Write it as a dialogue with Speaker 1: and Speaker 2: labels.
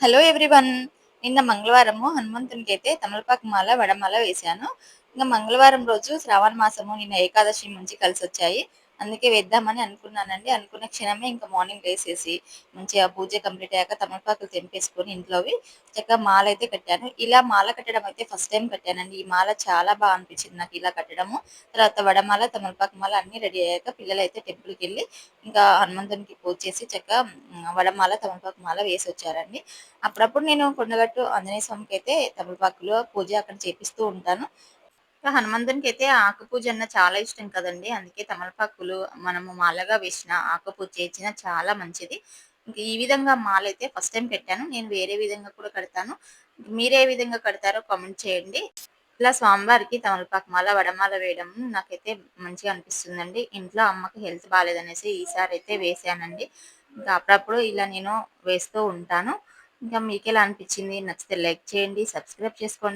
Speaker 1: Hello everyone. నిన్న మంగళవారము హనుమంతునికైతే తమలపాకు మాల, వడమాల వేశాను. మంగళవారం రోజు శ్రావణ మాసము, నిన్న ఏకాదశి మంచి కలిసొచ్చాయి. అందుకే వేద్దామని అనుకున్నానండి. అనుకున్న క్షణమే మార్నింగ్ లేసేసి మంచిగా పూజ కంప్లీట్ అయ్యాక తమలపాకులు తెంపేసుకొని ఇంట్లోవి చక్కగా మాల అయితే కట్టాను. ఇలా మాల కట్టడం అయితే ఫస్ట్ టైం కట్టానండి. ఈ మాల చాలా బాగా అనిపించింది నాకు ఇలా కట్టడము. తర్వాత వడమాల, తమలపాకు మాల అన్నీ రెడీ అయ్యాక పిల్లలైతే టెంపుల్‌కెళ్ళి ఇంకా హనుమంతునికి పూజ చేసి చక్కగా వడమాల, తమలపాకు మాల వేసొచ్చారండి. అప్పుడప్పుడు నేను కొండగట్టు ఆంజనేయ స్వామికైతే తమలపాకులో పూజ అక్కడ చేపిస్తూ ఉంటాను. హనుమంతునికైతే ఆకు పూజ అన్న చాలా ఇష్టం కదండీ! అందుకే తమలపాకులు మనము మాలగా వేసిన ఆకు పూజ చేయించినా చాలా మంచిది. ఇంక ఈ విధంగా మాలైతే ఫస్ట్ టైమ్ కట్టాను. నేను వేరే విధంగా కూడా కడతాను. మీరే విధంగా కడతారో కామెంట్ చేయండి. ఇలా స్వామివారికి తమలపాకు మాల, వడమాల వేయడం నాకైతే మంచిగా అనిపిస్తుందండి. ఇంట్లో అమ్మకి హెల్త్ బాలేదనేసి ఈసారైతే వేశానండి. ఇంకా అప్పుడప్పుడు ఇలా నేను వేస్తూ ఉంటాను. ఇంకా మీకెలా అనిపించింది? నచ్చితే లైక్ చేయండి, సబ్స్క్రైబ్ చేసుకోండి.